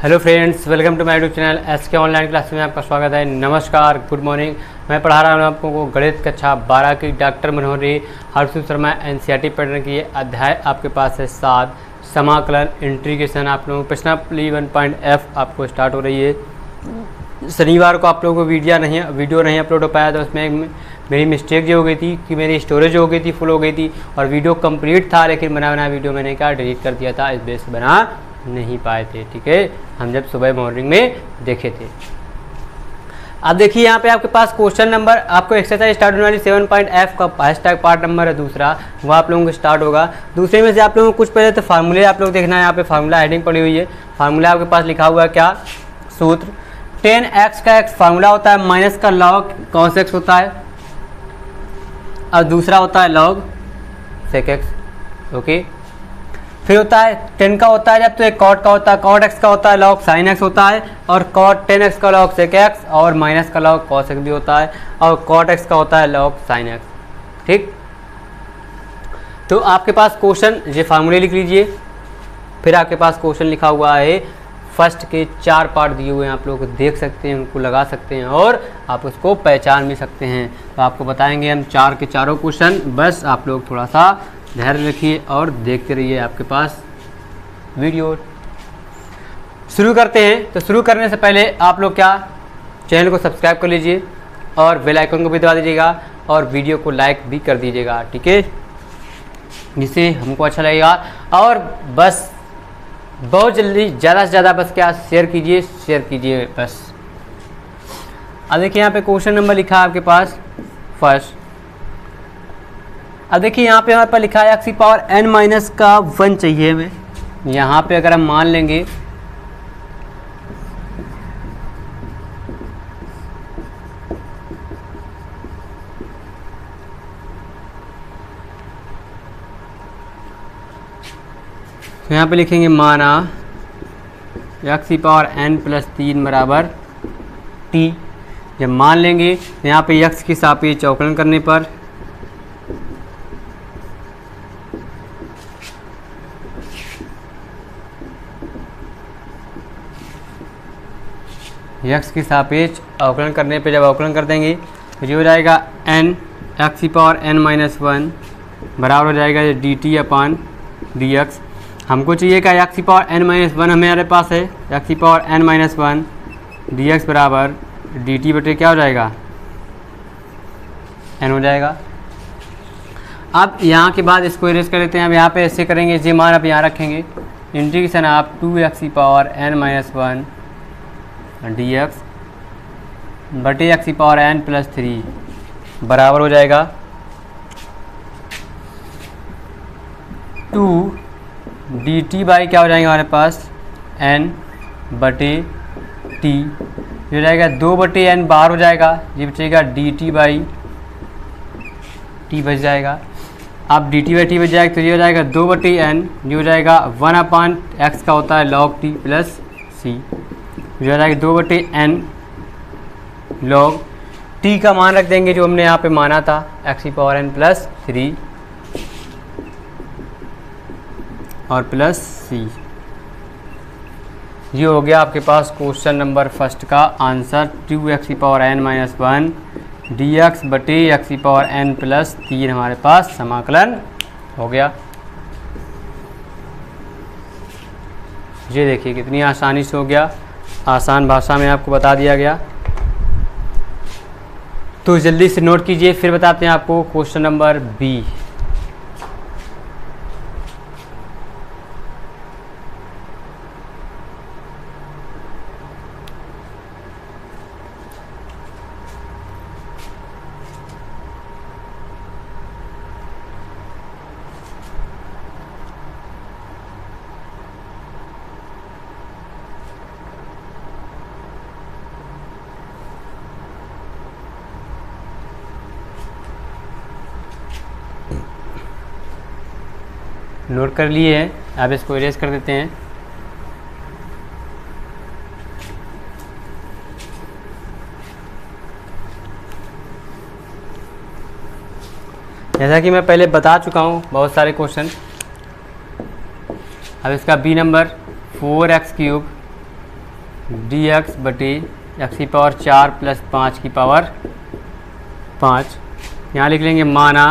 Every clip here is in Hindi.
Hello friends, welcome to my YouTube channel SK online class में आपका स्वागत है। नमस्कार, गुड मॉर्निंग। मैं पढ़ा रहा हूँ आपको गणित कक्षा 12 की डॉक्टर मनोहरी हर्षु शर्मा NCERT पैटर्न की। अध्याय आपके पास है 7 समाकलन इंटीग्रेशन। आप लोगों को प्रश्नावली 1.F आपको स्टार्ट हो रही है। शनिवार को आप लोगों को वीडियो नहीं अपलोड हो पाया, तो उसमें मेरी मिस्टेक जो हो गई थी कि मेरी स्टोरेज हो गई थी, फुल हो गई थी और वीडियो कंप्लीट था, लेकिन बना वीडियो मैंने क्या डिलीट कर दिया था, इस वजह से बना नहीं पाए थे। ठीक है, हम जब सुबह मॉर्निंग में देखे थे। अब देखिए यहाँ पे आपके पास क्वेश्चन नंबर, आपको एक्सरसाइज स्टार्ट होने वाली 7.F का हैशटैग पार्ट नंबर है दूसरा, वो आप लोगों को स्टार्ट होगा। दूसरे में से आप लोगों को कुछ पहले तो फार्मूले आप लोग देखना है। यहाँ पे फार्मूला हेडिंग पड़ी हुई है। फार्मूला आपके पास लिखा हुआ है क्या, सूत्र 10x का x फार्मूला होता है माइनस का log cos x होता है और दूसरा होता है log sec x। ओके, फिर होता है 10 का होता है जब, तो एक cot का होता है, cot x का होता है log sin x होता है, और cot 10x का log sec x, और माइनस का log cos x भी होता है, और cot x का होता है log sin x। ठीक, तो आपके पास क्वेश्चन, ये फार्मूले लिख लीजिए। फिर आपके पास क्वेश्चन लिखा हुआ है, फर्स्ट के 4 पार्ट दिए हुए हैं, आप लोग देख सकते हैं, उनको लगा सकते हैं और आप उसको पहचान भी सकते हैं। तो आपको बताएंगे हम 4 के चारों क्वेश्चन, बस आप लोग थोड़ा सा धैर्य रखिए और देखते रहिए। आपके पास वीडियो शुरू करते हैं। तो शुरू करने से पहले आप लोग क्या, चैनल को सब्सक्राइब कर लीजिए और बेल आइकन को भी दबा दीजिएगा और वीडियो को लाइक भी कर दीजिएगा। ठीक है, जिससे हमको अच्छा लगेगा। और बस बहुत जल्दी, ज़्यादा से ज़्यादा बस क्या, शेयर कीजिए बस। अब देखिए यहाँ पे क्वेश्चन नंबर लिखा है आपके पास फर्स्ट। अब देखिए यहाँ पे हमारे पास लिखा है x⁻n-1 चाहिए हमें। यहाँ पे अगर हम मान लेंगे तो यहाँ पे लिखेंगे माना x⁻n+3 बराबर t। जब मान लेंगे तो यहाँ पे x के सापेक्ष अवकलन करने पर x के सापेक्ष अवकलन करने पे जब अवकलन कर देंगे तो ये हो जाएगा n x⁻n-1 बराबर हो जाएगा dt/dx। हमको चाहिए क्या, x⁻n-1 हमारे पास है, x⁻n-1 dx बराबर dt बटे क्या हो जाएगा, n हो जाएगा। अब यहाँ के बाद इसको इरेज कर लेते हैं। अब यहाँ पे ऐसे करेंगे, ये मान अब यहाँ रखेंगे, इंटीग्रेशन आप 2x⁻n-1 dx बटे x⁻n+3 बराबर हो जाएगा 2 dt बाई क्या हो जाएंगे हमारे पास, n बटे t। ये हो जाएगा 2 बटे n बाहर हो जाएगा, ये बचेगा dt बाई t बच जाएगा। अब dt बाई t बच जाएगा तो ये हो जाएगा 2 बटे n, ये हो जाएगा 1/x का होता है log t प्लस c। जो हो जाएगा 2 बटे n log t का मान रख देंगे जो हमने यहाँ पे माना था x⁻n+3 और प्लस c। ये हो गया आपके पास क्वेश्चन नंबर फर्स्ट का आंसर। 2x⁻n-1 dx बटे x⁻n+3 हमारे पास समाकलन हो गया। ये देखिए कितनी आसानी से हो गया, आसान भाषा में आपको बता दिया गया। तो जल्दी से नोट कीजिए, फिर बताते हैं आपको क्वेश्चन नंबर बी। नोट कर लिए हैं, अब इसको इरेज कर देते हैं। जैसा कि मैं पहले बता चुका हूँ बहुत सारे क्वेश्चन। अब इसका B number 4x³ d x बटे एक्स की पावर 4 प्लस 5 की पावर 5। यहाँ लिख लेंगे माना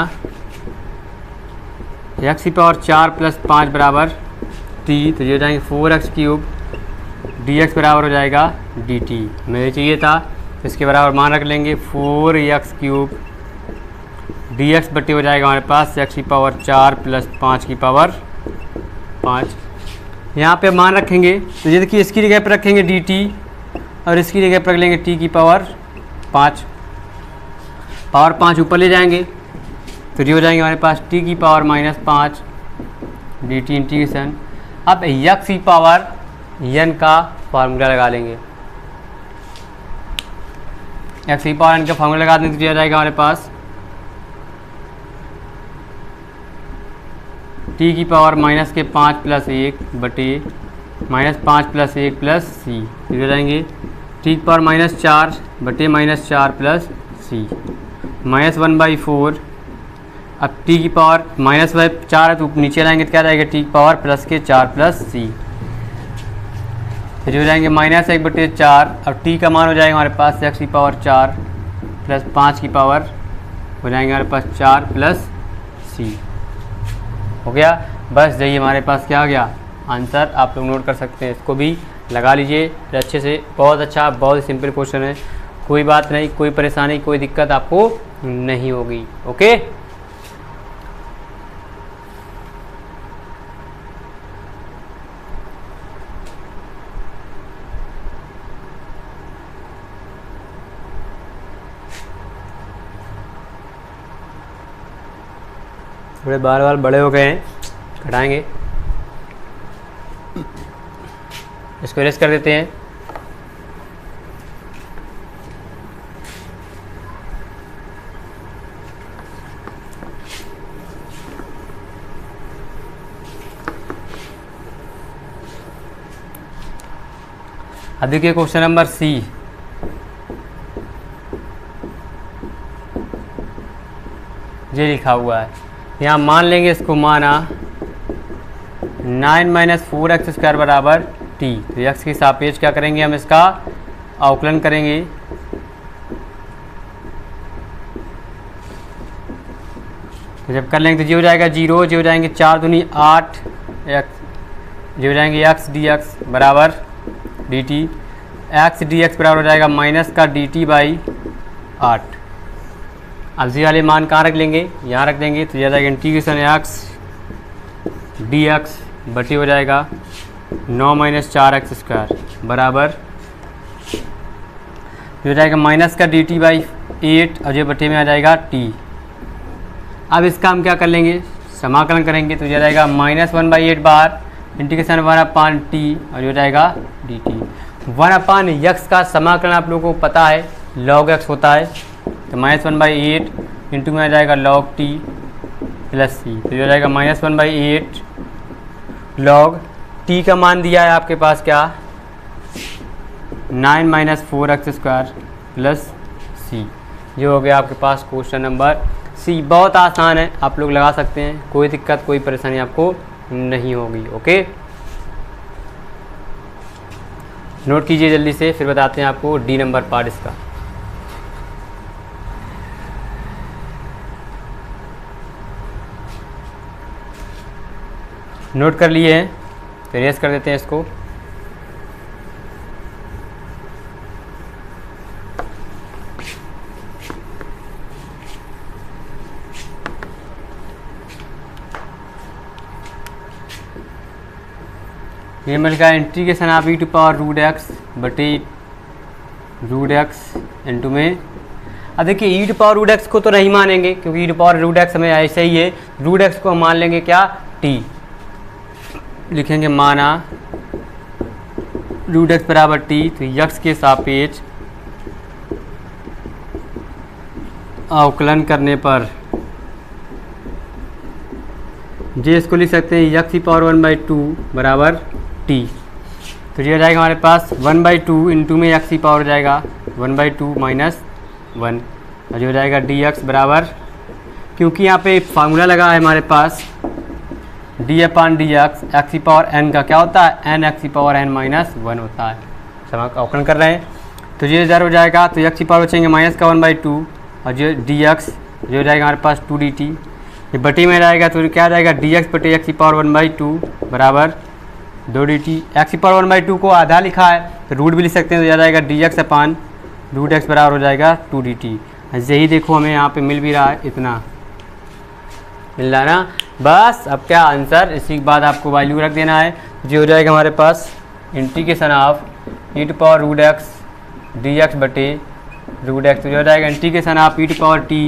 एक्स की पावर 4 प्लस 5 बराबर टी, तो ये हो जाएंगे 4x क्यूब, डी एक्स बराबर हो जाएगा डी टी। हमें चाहिए था, इसके बराबर मान रख लेंगे 4x क्यूब डी एक्स बटे हो जाएगा हमारे पास एक्स की पावर 4 प्लस 5 की पावर 5। यहाँ पे मान रखेंगे तो ये देखिए इसकी जगह पर रखेंगे डी टी और इसकी जगह पर रख लेंगे टी की पावर 5। पावर 5 ऊपर ले जाएंगे तो ये हो जाएंगे हमारे पास टी की पावर -5 डी टी इंटीग्रेशन। अब यक्स की पावर एन का फार्मूला लगा लेंगे। एक्स की पावर एन का फार्मूला लगा देंगे तो आ जाएगा हमारे पास टी की पावर -5 प्लस 1 बटे -5 प्लस 1 प्लस सी, हो जाएंगे टी की पावर -4 बटे -4 प्लस सी -1/4। अब टी की पावर -4 है तो नीचे लाएंगे तो क्या जाएगा टी की पावर प्लस के 4 प्लस सी, फिर हो जाएंगे -1/4। अब टी का मान हो जाएगा हमारे पास एक्स की पावर 4 प्लस 5 की पावर हो जाएंगे हमारे पास 4 प्लस सी। हो गया, बस यही हमारे पास क्या आ गया आंसर। आप लोग नोट कर सकते हैं, इसको भी लगा लीजिए अच्छे से। बहुत अच्छा, बहुत ही सिंपल क्वेश्चन है, कोई बात नहीं, कोई परेशानी, कोई दिक्कत आपको नहीं होगी। ओके, थोड़े बाल बड़े हो गए हैं, कटाएंगे, इसको रेस्ट कर देते हैं। अब देखिए क्वेश्चन नंबर सी, ये लिखा हुआ है, यहाँ मान लेंगे इसको माना 9 - 4x² बराबर टी। तो एक्स के सापेक्ष क्या करेंगे हम इसका अवकलन करेंगे। तो जब कर लेंगे तो जी हो जाएगा 0, जी हो जाएंगे 4 दूनी 8 एक्स, जी हो जाएंगे एक्स डी एक्स बराबर d T. X d x बराबर हो जाएगा माइनस का डी टी बाई 8। अब जी वाले मान कहाँ रख लेंगे, यहाँ रख देंगे तो यह जाएगा इंटीग्रेशन एक्स डी एक्स बटी हो जाएगा 9 - 4x² बराबर हो जाएगा माइनस का डी टी बाई 8 और ये बटे में आ जाएगा टी। अब इसका हम क्या कर लेंगे, समाकलन करेंगे तो यह जाएगा -1/8 बार इंटीग्रेशन 1/t और ये हो जाएगा डी टी। 1/x का समाकलन आप लोगों को पता है log x होता है, तो -1/8 इंटू में आ जाएगा log t प्लस सी, तो ये हो जाएगा -1/8 log t का मान दिया है आपके पास क्या 9 - 4x² प्लस सी। ये हो गया आपके पास क्वेश्चन नंबर सी। बहुत आसान है, आप लोग लगा सकते हैं, कोई दिक्कत कोई परेशानी आपको नहीं होगी। ओके, नोट कीजिए जल्दी से, फिर बताते हैं आपको डी नंबर पार्ट इसका। नोट कर लिए हैं तो रेस कर देते हैं इसको। ये मिल गया integration of e to power √x बटे √x इंटू में। अब देखिए e टू पावर √x को तो नहीं मानेंगे क्योंकि e टू पावर √x हमें ऐसे ही है, √x को हम मान लेंगे क्या t, लिखेंगे माना √x बराबर t, तो x के सापेक्ष अवकलन करने पर जे इसको लिख सकते हैं x की पावर 1/2 बराबर t। तो ये हो जाएगा हमारे पास 1/2 इंटू में x की पावर हो जाएगा 1/2 माइनस 1 और ये हो जाएगा dx बराबर, क्योंकि यहाँ पे फार्मूला लगा है हमारे पास d/dx, x की पावर n का क्या होता है n x की पावर n -1 होता है। अवकलन कर रहे हैं। तो ये इधर हो जाएगा, तो x की पावर बचेंगे माइनस का 1/2 और जो dx जो हो जाएगा हमारे पास 2dt। ये बटी में रहेगा तो क्या जाएगा dx बटे x की पावर 1/2 बराबर 2dt। x की पावर 1/2 को आधा लिखा है तो रूट भी लिख सकते हैं, तो यह जाएगा dx अपान रूट x बराबर हो जाएगा 2dt। यही देखो हमें यहाँ पे मिल भी रहा है, इतना मिल रहा है ना। बस अब क्या आंसर, इसी के बाद आपको वैल्यू रख देना है। जो हो जाएगा हमारे पास integration of e to power root x dx बटे रूट x, तो जो हो जाएगा integration of e to power t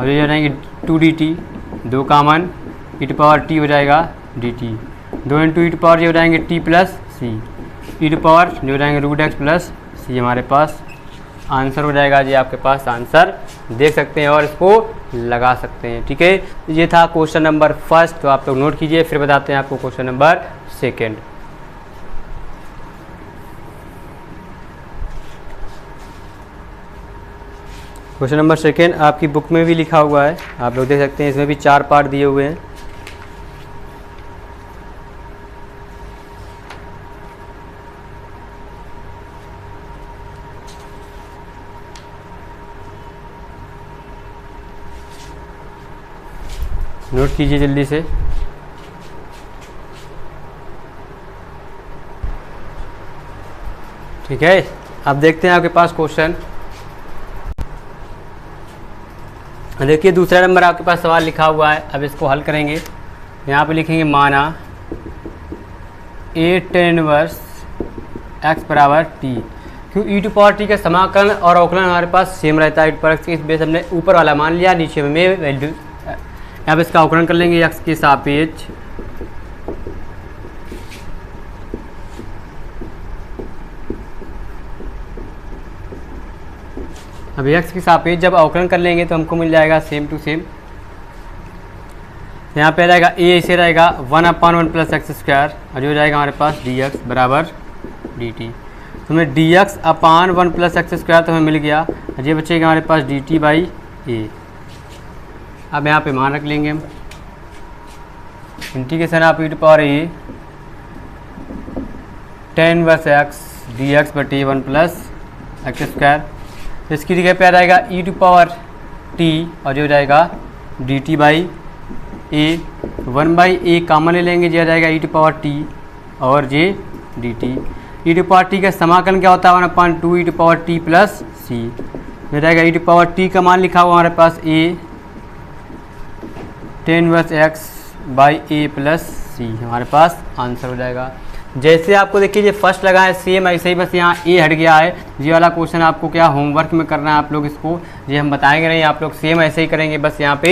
और जो हो जाएंगे 2dt, 2 common e to power t हो जाएगा dt, 2 into e to power ये हो जाएंगे t plus c, e to power जो हो जाएंगे रूट x प्लस c हमारे पास आंसर हो जाएगा। जी आपके पास आंसर देख सकते हैं और इसको लगा सकते हैं। ठीक है, ये था क्वेश्चन नंबर फर्स्ट, तो आप लोग नोट कीजिए, फिर बताते हैं आपको question number second. Question number second आपकी बुक में भी लिखा हुआ है, आप लोग देख सकते हैं, इसमें भी 4 पार्ट दिए हुए हैं। नोट कीजिए जल्दी से। ठीक है, अब देखते हैं आपके पास क्वेश्चन। देखिए दूसरा नंबर आपके पास सवाल लिखा हुआ है, अब इसको हल करेंगे। यहाँ पे लिखेंगे माना a tan इनवर्स x बराबर t, क्यों e टू पावर t का समाकलन और अवकलन हमारे पास सेम रहता है। पर इस बेस हमने ऊपर वाला मान लिया, नीचे में वैल्यू, अब इसका अवकलन कर लेंगे x के सापेक्ष। अब x के सापेक्ष जब अवकलन कर लेंगे तो हमको मिल जाएगा सेम टू सेम। यहाँ पे आ जाएगा a ऐसे रहेगा 1/1 प्लस एक्स स्क्वायर और जो हो जाएगा हमारे पास dx बराबर dt। तो हमें dx अपान 1 प्लस एक्स स्क्वायर तो हमें मिल गया, ये बचेगा हमारे पास dt बाई a। अब यहाँ पे मान रख लेंगे हम, integration of e to power a tan inverse x dx बटे 1 प्लस एक्स स्क्वायर। इसकी जगह पे आ जाएगा e टू पावर t और जो हो जाएगा dt by a, 1/a common ले लेंगे, जो आ जाएगा e टू पावर t और जे dt। e to power t का समाकलन क्या होता है 1/2 e to power t plus c, जो जाएगा e टू पावर t का मान लिखा हुआ हमारे पास a tan inverse x by a plus C हमारे पास आंसर हो जाएगा। जैसे आपको देखिए ये फर्स्ट लगा है सेम ऐसे ही, बस यहाँ ए हट गया है। ये वाला क्वेश्चन आपको क्या होमवर्क में करना है, आप लोग इसको ये हम बताएंगे नहीं, आप लोग सेम ऐसे ही करेंगे, बस यहाँ पे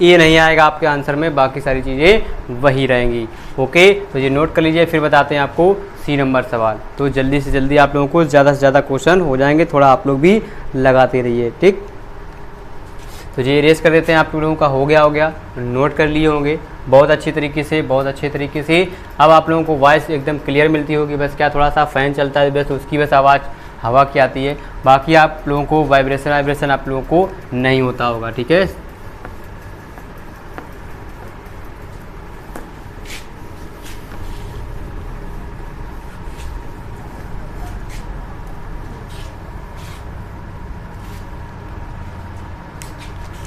ए नहीं आएगा आपके आंसर में, बाकी सारी चीज़ें वही रहेंगी। ओके, तो ये नोट कर लीजिए, फिर बताते हैं आपको सी नंबर सवाल। तो जल्दी से जल्दी आप लोगों को ज़्यादा से ज़्यादा क्वेश्चन हो जाएंगे, थोड़ा आप लोग भी लगाते रहिए। ठीक, तो ये इरेज कर देते हैं, आप लोगों का हो गया, नोट कर लिए होंगे बहुत अच्छे तरीके से। अब आप लोगों को वॉइस एकदम क्लियर मिलती होगी, बस क्या थोड़ा सा फ़ैन चलता है बस उसकी बस आवाज़ हवा की आती है, बाकी आप लोगों को वाइब्रेशन आप लोगों को नहीं होता होगा। ठीक है,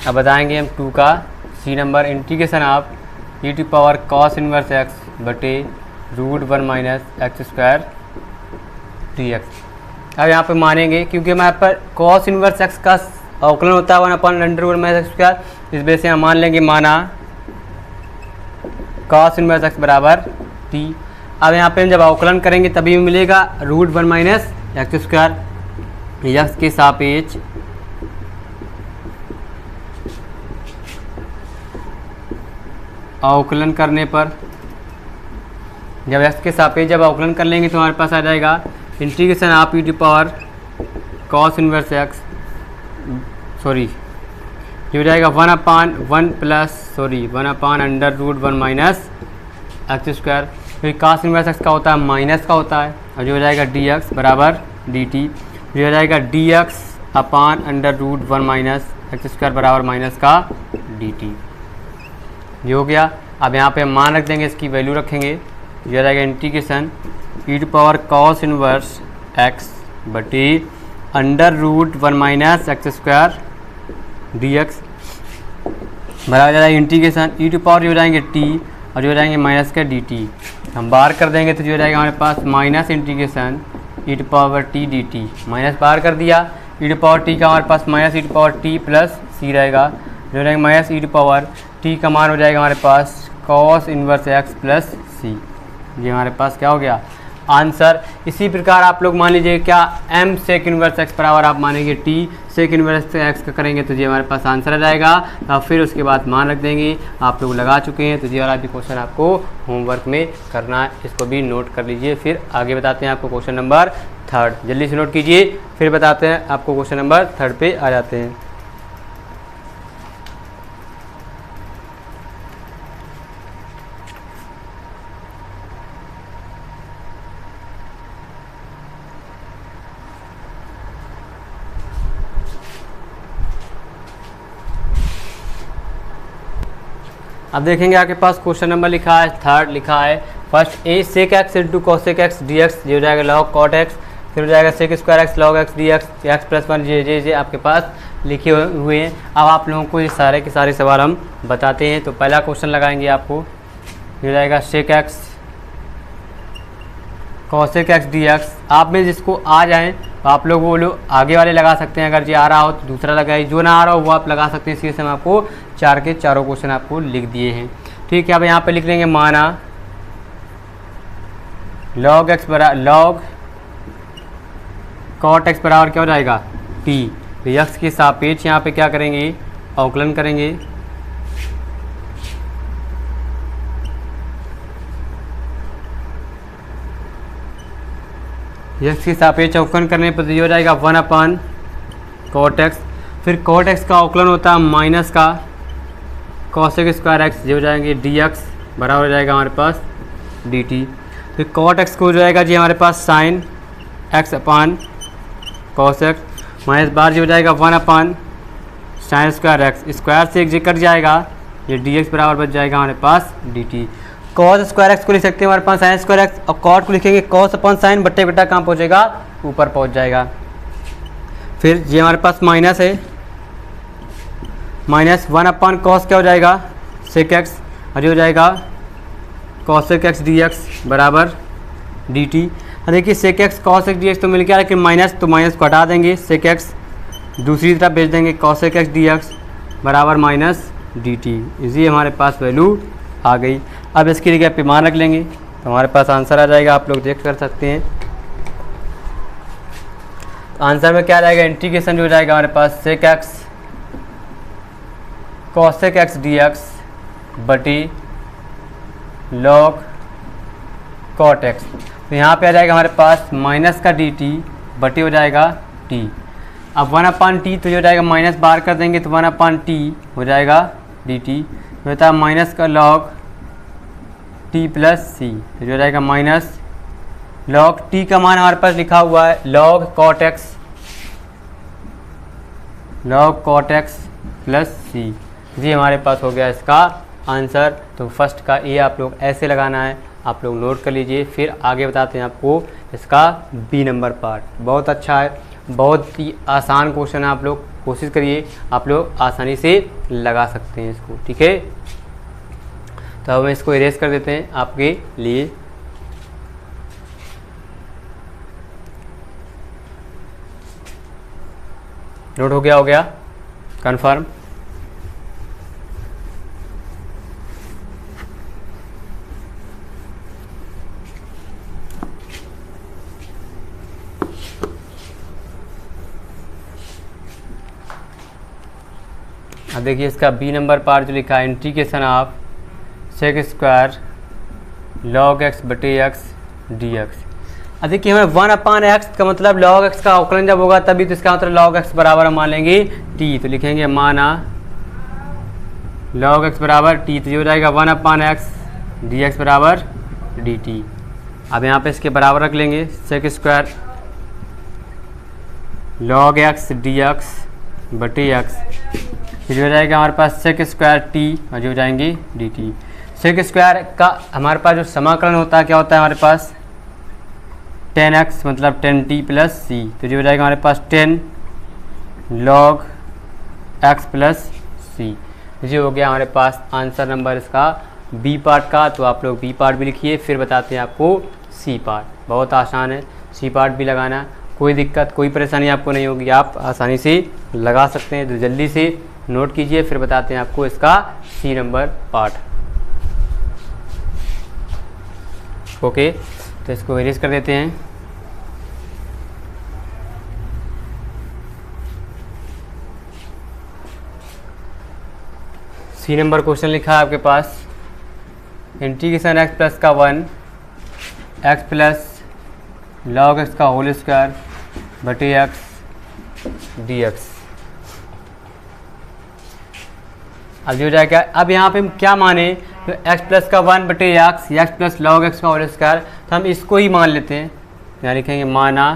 अब बताएंगे हम 2 का C number, integration of e to power cos inverse x बटे √1 माइनस एक्स स्क्वायर dx। अब यहाँ पे मानेंगे क्योंकि हमारे पर cos इनवर्स x का अवकलन होता है 1/√1 माइनस एक्स स्क्वायर, इस वजह से हम मान लेंगे माना cos इनवर्स x बराबर t। अब यहाँ पे हम जब अवकलन करेंगे तभी मिलेगा √1 माइनस एक्स स्क्वायर x के सापेक्ष अवकलन करने पर, जब x के सापेक्ष जब अवकलन कर लेंगे तो हमारे पास आ जाएगा integration of e to power cos inverse x, sorry ये हो जाएगा 1/1 प्लस 1/√1 माइनस एक्स स्क्वायर, क्योंकि cos इनवर्स x का होता है माइनस का होता है, और जो हो जाएगा dx बराबर dt, जो हो जाएगा dx अपान√1 माइनस एक्स स्क्वायर बराबर माइनस का dt। ये हो गया। अब यहाँ पे हम मान रख देंगे, इसकी वैल्यू रखेंगे, ये हो जाएगा integration e to power cos inverse x बटी under root 1 minus x square d x बराबर जाएगा इंटीग्रेशन ई टू पावर हो जाएंगे टी और जो हो जाएंगे माइनस का डी टी। हम बाहर कर देंगे तो जो हो जाएगा हमारे पास minus integration E to power T D T, minus बाहर कर दिया, ई टू पावर टी का हमारे पास minus E to power T plus C रहेगा, जो हो जाएगा minus E to power T का मान हो जाएगा हमारे पास cos inverse X plus C. ये हमारे पास क्या हो गया आंसर। इसी प्रकार आप लोग मान लीजिए क्या m सेक इनवर्स एक्स बराबर आप मानेंगे t सेक इनवर्स एक्स का करेंगे तो ये हमारे पास आंसर आ जाएगा। और फिर उसके बाद मान रख देंगे, आप लोग लगा चुके हैं तो ये वाला भी क्वेश्चन आपको होमवर्क में करना है, इसको भी नोट कर लीजिए। फिर आगे बताते हैं आपको क्वेश्चन नंबर 3, जल्दी से नोट कीजिए, फिर बताते हैं आपको क्वेश्चन नंबर 3 पे आ जाते हैं। अब देखेंगे आपके पास क्वेश्चन नंबर लिखा है 3 लिखा है first a sec x into cosec x d x, ये हो जाएगा लॉग कॉट एक्स, फिर हो जाएगा sec square x log x d x x plus 1 जे आपके पास लिखे हुए हैं। अब आप लोगों को ये सारे के सारे सवाल हम बताते हैं। तो पहला क्वेश्चन लगाएंगे आपको, ये हो जाएगा sec x cosec x d x. आप में जिसको आ जाए तो आप लोग वो लोग आगे वाले लगा सकते हैं, अगर ये आ रहा हो तो दूसरा लगाइए, जो ना आ रहा हो वो आप लगा सकते हैं। इसलिए से हम आपको 4 के चारों क्वेश्चन आपको लिख दिए हैं, ठीक है। अब यहाँ पे लिख लेंगे माना लॉग एक्स बराबर लॉग कॉट एक्स बराबर क्या हो जाएगा टी। तो एक्स के सापेक्ष यहाँ पे क्या करेंगे अवकलन करेंगे, एक्स के सापेक्ष अवकलन करने पर ये हो जाएगा 1 अपन कॉट एक्स, फिर कॉट एक्स का अवकलन होता है माइनस का कॉसेक स्क्वायर एक्स, ये हो जाएंगे डी एक्स बराबर हो जाएगा हमारे पास डी टी। फिर कॉट एक्स को हो जाएगा जी हमारे पास sine x upon cos x minus बार जी हो जाएगा 1 upon sine square x, square से एक जे कट जाएगा, ये डी एक्स बराबर बच जाएगा हमारे पास d t. Cos square x को लिख सकते हैं हमारे पास साइन स्क्वायर एक्स, और कॉट को लिखेंगे कॉस अपन साइन, बट्टे बट्टा कहाँ पहुँचेगा ऊपर पहुँच जाएगा। फिर ये हमारे पास माइनस है, माइनस 1 अपन कॉस क्या हो जाएगा सेक एक्स, और ये हो जाएगा कॉसेक एक्स डी एक्स बराबर डी टी। देखिए sec x cos x d x तो मिल गया, लेकिन माइनस तो माइनस को हटा देंगे, सेक एक्स दूसरी तरफ भेज देंगे कॉसेक एक्स डी एक्स बराबर माइनस डी टी। इसी हमारे पास वैल्यू आ गई। अब इसकी जगह पे मान रख लेंगे तो हमारे पास आंसर आ जाएगा, आप लोग चेक कर सकते हैं। तो आंसर में क्या आ जाएगा इंटीग्रेशन जो हो जाएगा हमारे पास sec x cosec x d x बटी लॉग कॉट एक्स। तो यहाँ पे आ जाएगा हमारे पास माइनस का डी टी बटी हो जाएगा टी। अब 1 अपान टी तो जो हो जाएगा माइनस बाहर कर देंगे तो 1 अपान टी हो जाएगा डी टी, तो होता है माइनस का लॉग टी प्लस सी, तो जो हो जाएगा माइनस लॉग टी का मान हमारे पास लिखा हुआ है log cot x plus C, ये हमारे पास हो गया इसका आंसर। तो फर्स्ट का ए आप लोग ऐसे लगाना है, आप लोग नोट कर लीजिए। फिर आगे बताते हैं आपको इसका बी नंबर पार्ट। बहुत अच्छा है, बहुत ही आसान क्वेश्चन है, आप लोग कोशिश करिए, आप लोग आसानी से लगा सकते हैं इसको, ठीक है। तो अब हम इसको इरेज कर देते हैं आपके लिए। नोट हो गया कंफर्म। अब देखिए इसका बी नंबर पार्ट जो लिखा है integration of sec square log x बटे एक्स डी एक्स। अब देखिए हमें 1 अपान एक्स का मतलब लॉग एक्स का अवकलन जब होगा तभी तो इसका मतलब लॉग एक्स बराबर हम मान लेंगे टी, तो लिखेंगे माना लॉग एक्स बराबर टी, तो ये हो जाएगा 1 अपान एक्स डी एक्स बराबर डी टी। अब यहाँ पे इसके बराबर रख लेंगे sec square log x d x बटे एक्स, फिर हो जाएगा हमारे पास सेक स्क्वायर टी और जो हो जाएंगे डी टी। सेक स्क्वायर का हमारे पास जो समाकलन होता है क्या होता है हमारे पास 10x मतलब 10t प्लस सी, तो जो हो जाएगा हमारे पास 10 log x प्लस सी। ये हो गया हमारे पास आंसर नंबर इसका बी पार्ट का। तो आप लोग बी पार्ट भी लिखिए, फिर बताते हैं आपको सी पार्ट। बहुत आसान है सी पार्ट भी लगाना, कोई दिक्कत कोई परेशानी आपको नहीं होगी, आप आसानी से लगा सकते हैं। तो जल्दी से नोट कीजिए, फिर बताते हैं आपको इसका सी नंबर पार्ट। ओके, तो इसको इरेज कर देते हैं। सी नंबर क्वेश्चन लिखा है आपके पास, इंटीग्रेशन x प्लस का 1 x प्लस लॉग x का होल स्क्वायर बटे x dx। अब जो हो जाएगा, अब यहाँ पे हम क्या माने, तो x प्लस का 1 बटे x प्लस लॉग x का होल स्क्वायर, तो हम इसको ही मान लेते हैं। यहाँ लिखेंगे माना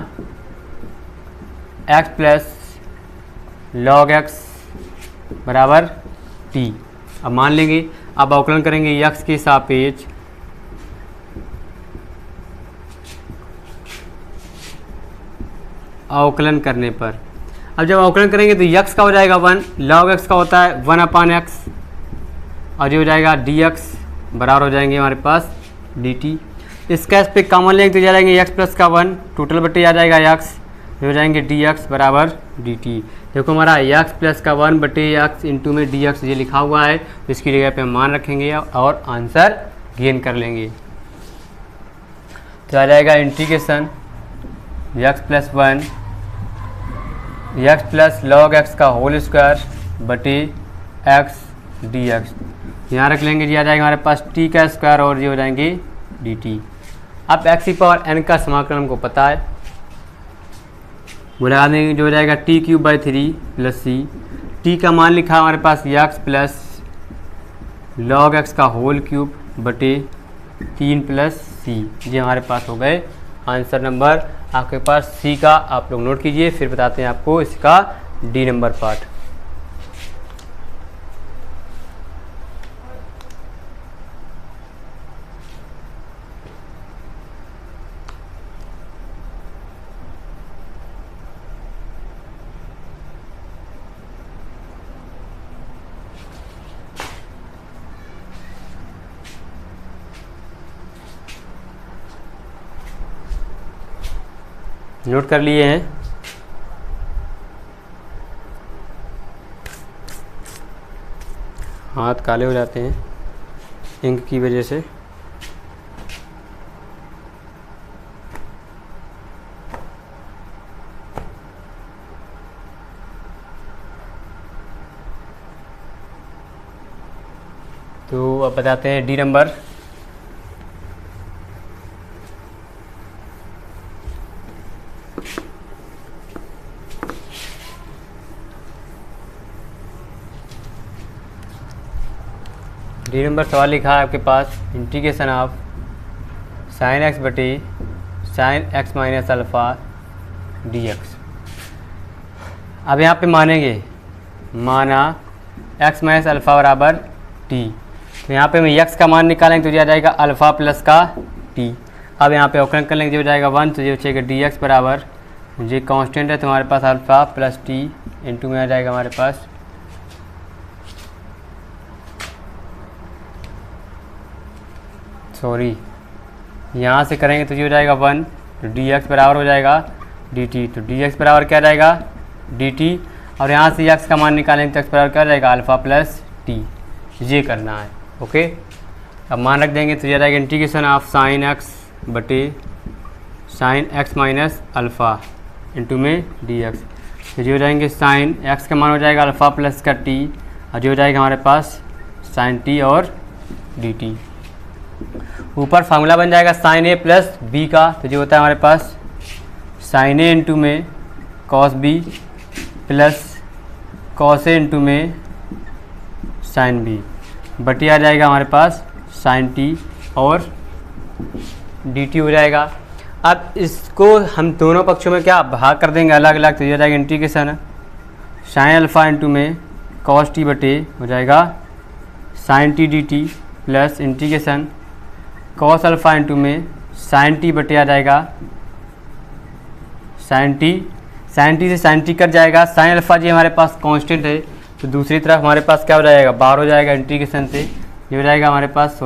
x प्लस लॉग x बराबर t। अब मान लेंगे, अब अवकलन करेंगे x के सापेक्ष अवकलन करने पर। अब जब अवकलन करेंगे तो x का हो जाएगा 1, log x का होता है 1/x, और ये हो जाएगा dx बराबर हो जाएंगे हमारे पास dt। इसका इस पे कॉमन लेंगे तो जाएंगे x प्लस का 1 टोटल बटे आ जाएगा x, ये हो जाएंगे dx बराबर dt। देखो हमारा x प्लस का 1 बटे x इंटू में dx ये लिखा हुआ है, तो इसकी जगह पे हम मान रखेंगे और आंसर गेन कर लेंगे। तो आ जाएगा integration x plus 1 x plus log x का होल स्क्वायर बटे x dx। यहाँ रख लेंगे, ये आ जाएगा हमारे पास t का स्क्वायर और ये हो जाएंगे dt। अब x की पावर n का समाकलन हमको पता है, वो लगा देंगे, जो हो जाएगा t cube by 3 plus c. t का मान लिखा हमारे पास x प्लस लॉग x का होल क्यूब बटे 3 प्लस सी। ये हमारे पास हो गए आंसर नंबर आपके पास सी का। आप लोग नोट कीजिए, फिर बताते हैं आपको इसका डी नंबर पार्ट। नोट कर लिए हैं, हाथ काले हो जाते हैं इंक की वजह से। तो अब बताते हैं डी नंबर। डी नंबर सवाल लिखा है आपके पास, इंटीग्रेशन ऑफ साइन एक्स बटे sine x minus alpha D x. अब यहाँ पे मानेंगे, माना एक्स माइनस अल्फ़ा बराबर टी, तो यहाँ पे हम एक्स का मान निकालेंगे तो ये आ जाएगा अल्फ़ा प्लस का टी। अब यहाँ पे अवकलन कर लेंगे, जो हो जाएगा 1, तो ये बचेगा डी एक्स बराबर, ये कांस्टेंट है तो हमारे पास अल्फ़ा प्लस टी इंटू में आ जाएगा हमारे पास यहाँ से करेंगे तो ये हो जाएगा 1, तो डी एक्स बराबर हो जाएगा डी टी। तो डी एक्स बराबर क्या जाएगा डी टी, और यहाँ से एक्स का मान निकालेंगे तो एक्स बराबर क्या जाएगा अल्फ़ा प्लस टी। ये करना है, ओके। अब मान रख देंगे तो ये जाएगा इंटीग्रेशन ऑफ साइन एक्स बटे sine x minus alpha into में डी एक्स। तो ये हो जाएंगे साइन एक्स का मान हो जाएगा अल्फ़ा प्लस का टी, और ये हो जाएगा हमारे पास साइन टी और डी टी। ऊपर फार्मूला बन जाएगा साइन ए प्लस बी का, तो जो होता है हमारे पास साइन ए इंटू में cos B plus cos A into में साइन बी बटी आ जाएगा हमारे पास साइन टी और डी टी हो जाएगा। अब इसको हम दोनों पक्षों में क्या भाग कर देंगे अलग अलग, तो ये हो जाएगा इंटीग्रेशन साइन अल्फ़ा इंटू में कॉस टी बटे हो जाएगा sine t D t plus integration cos alpha into में साइन टी बटे आ जाएगा साइन टी से साइन टी कट जाएगा। साइन अल्फा जी हमारे पास कांस्टेंट है, तो दूसरी तरफ हमारे पास क्या हो जाएगा, बाहर हो जाएगा इंटीग्रेशन से, ये हो जाएगा हमारे पास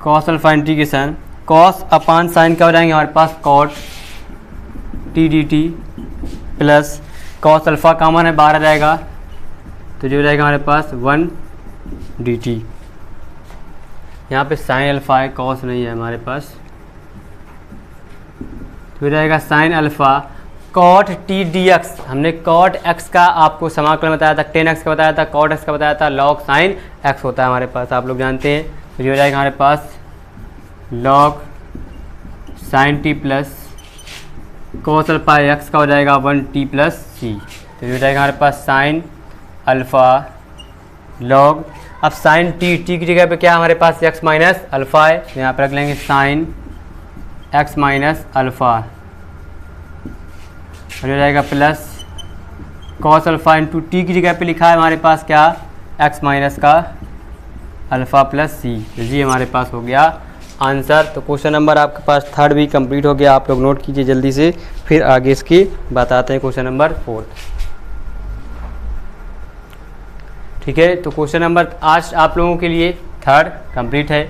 cos alpha integration cos upon sine क्या हो जाएंगे हमारे पास cot t D t plus cos alpha common है बाहर आ जाएगा, तो जो हो जाएगा हमारे पास 1 डी टी। यहाँ पे साइन अल्फा है, कॉस नहीं है हमारे पास, तो हो जाएगा sine alpha cot t d x. हमने कॉट एक्स का आपको समाकलन बताया था, टेन एक्स का बताया था, कॉट एक्स का बताया था, लॉग साइन एक्स होता है हमारे पास, आप लोग जानते हैं। तो ये हो जाएगा हमारे पास log sine t plus cos alpha x का हो जाएगा 1 टी प्लस सी। तो ये हो जाएगा हमारे पास साइन अल्फा लॉग, अब साइन टी की जगह पे क्या हमारे पास एक्स माइनस अल्फा है, तो यहाँ पर रख लेंगे साइन एक्स माइनस अल्फ़ा, और हो जाएगा plus cos alpha into T की जगह पे लिखा है हमारे पास क्या एक्स माइनस का अल्फ़ा प्लस सी। जी हमारे पास हो गया आंसर। तो क्वेश्चन नंबर आपके पास 3rd भी कंप्लीट हो गया, आप लोग नोट कीजिए जल्दी से, फिर आगे इसकी बताते हैं क्वेश्चन नंबर 4th। ठीक है, तो क्वेश्चन नंबर आज आप लोगों के लिए 3rd कंप्लीट है।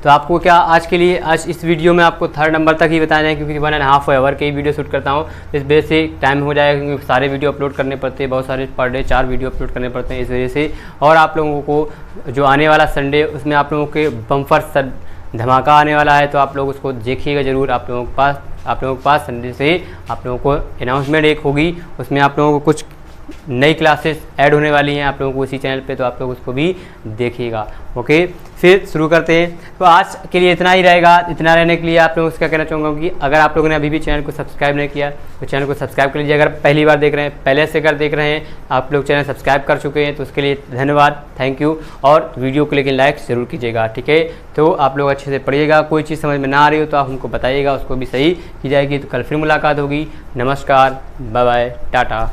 तो आपको क्या आज के लिए, आज इस वीडियो में आपको 3rd नंबर तक ही बताना है, क्योंकि 1.5 आवर की वीडियो शूट करता हूँ, इस वजह से टाइम हो जाएगा, क्योंकि सारे वीडियो अपलोड करने पड़ते हैं, बहुत सारे पर डे 4 वीडियो अपलोड करने पड़ते हैं इस वजह से। और आप लोगों को जो आने वाला संडे, उसमें आप लोगों के बम्पर धमाका आने वाला है, तो आप लोग उसको देखिएगा ज़रूर। आप लोगों के पास संडे से आप लोगों को अनाउंसमेंट एक होगी, उसमें आप लोगों को कुछ नई क्लासेस ऐड होने वाली हैं आप लोगों को इसी चैनल पे, तो आप लोग उसको भी देखिएगा। ओके, फिर शुरू करते हैं। तो आज के लिए इतना ही रहेगा। इतना रहने के लिए आप लोगों से क्या कहना चाहूँगा कि अगर आप लोगों ने अभी भी चैनल को सब्सक्राइब नहीं किया तो चैनल को सब्सक्राइब कर लीजिए। अगर पहली बार देख रहे हैं, पहले से अगर देख रहे हैं, आप लोग चैनल सब्सक्राइब कर चुके हैं, तो उसके लिए धन्यवाद, थैंक यू। और वीडियो को लेकिन लाइक ज़रूर कीजिएगा, ठीक है। तो आप लोग अच्छे से पढ़िएगा, कोई चीज़ समझ में ना आ रही हो तो आप हमको बताइएगा, उसको भी सही की जाएगी। तो कल फिर मुलाकात होगी। नमस्कार, बाय बाय, टाटा।